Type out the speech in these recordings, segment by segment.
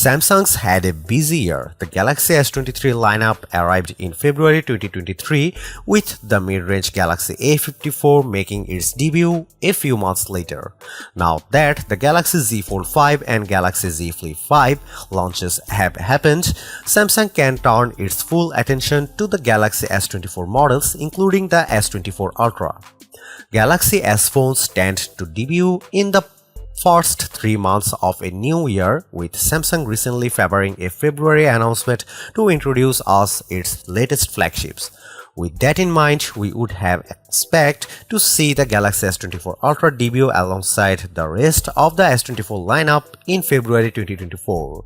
Samsung's had a busy year. The Galaxy S23 lineup arrived in February 2023 with the mid-range Galaxy A54 making its debut a few months later. Now that the Galaxy Z Fold 5 and Galaxy Z Flip 5 launches have happened, Samsung can turn its full attention to the Galaxy S24 models including the S24 Ultra. Galaxy S phones tend to debut in the first 3 months of a new year, with Samsung recently favoring a February announcement to introduce us its latest flagships. With that in mind, we would have expect to see the Galaxy S24 Ultra debut alongside the rest of the S24 lineup in February 2024.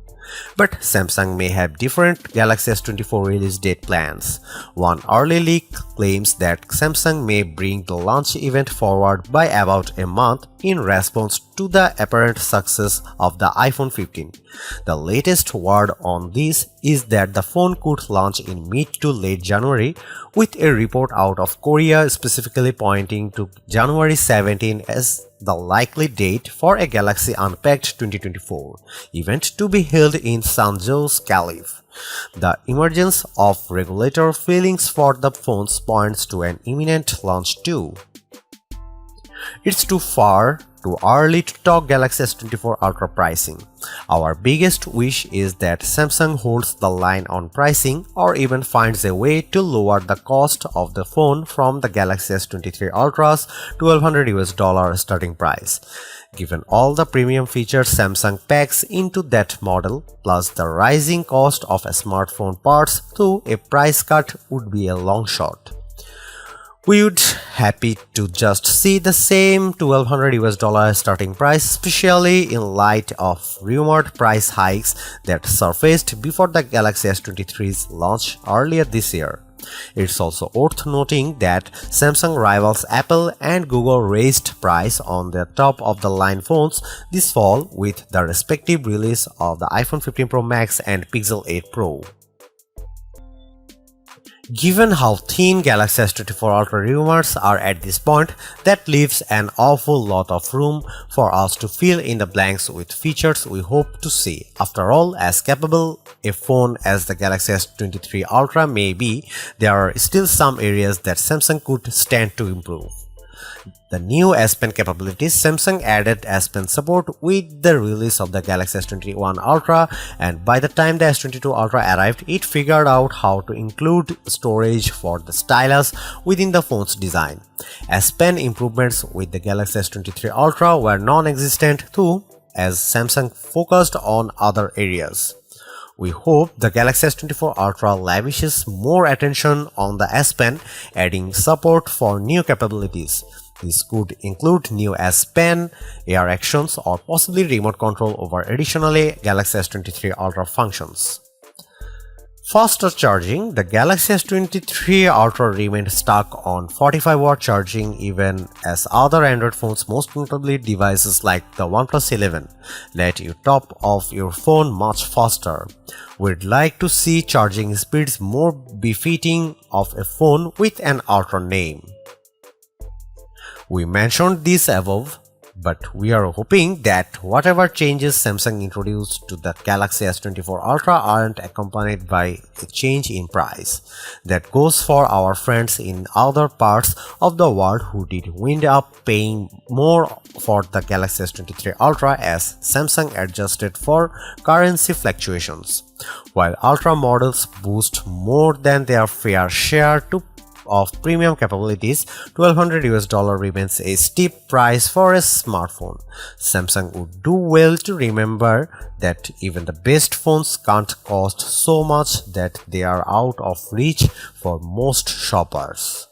But Samsung may have different Galaxy S24 release date plans. One early leak claims that Samsung may bring the launch event forward by about a month in response to the apparent success of the iPhone 15. The latest word on this is that the phone could launch in mid to late January, with a report out of Korea specifically pointing to January 17 as the likely date for a Galaxy Unpacked 2024 event to be held in San Jose, California. The emergence of regulatory feelings for the phones points to an imminent launch too. It's too early to talk Galaxy S24 Ultra pricing. Our biggest wish is that Samsung holds the line on pricing or even finds a way to lower the cost of the phone from the Galaxy S23 Ultra's $1,200 starting price. Given all the premium features Samsung packs into that model, plus the rising cost of smartphone parts, though a price cut would be a long shot. We would happy to just see the same $1,200 starting price, especially in light of rumored price hikes that surfaced before the Galaxy S23's launch earlier this year. It's also worth noting that Samsung rivals Apple and Google raised price on their top-of-the-line phones this fall with the respective release of the iPhone 15 Pro Max and Pixel 8 Pro. Given how thin Galaxy S24 Ultra rumors are at this point, that leaves an awful lot of room for us to fill in the blanks with features we hope to see. After all, as capable a phone as the Galaxy S23 Ultra may be, there are still some areas that Samsung could stand to improve. The new S Pen capabilities. Samsung added S Pen support with the release of the Galaxy S21 Ultra, and by the time the S22 Ultra arrived, it figured out how to include storage for the stylus within the phone's design. S Pen improvements with the Galaxy S23 Ultra were non-existent too, as Samsung focused on other areas. We hope the Galaxy S24 Ultra lavishes more attention on the S Pen, adding support for new capabilities. This could include new S Pen, AR actions, or possibly remote control over additionally Galaxy S23 Ultra functions. Faster charging. The Galaxy S23 Ultra remained stuck on 45-watt charging even as other Android phones, most notably devices like the OnePlus 11, let you top off your phone much faster. We'd like to see charging speeds more befitting of a phone with an Ultra name. We mentioned this above, but we are hoping that whatever changes Samsung introduced to the Galaxy S24 Ultra aren't accompanied by a change in price. That goes for our friends in other parts of the world who did wind up paying more for the Galaxy S23 Ultra as Samsung adjusted for currency fluctuations. While Ultra models boost more than their fair share of premium capabilities, $1,200 remains a steep price for a smartphone. Samsung would do well to remember that even the best phones can't cost so much that they are out of reach for most shoppers.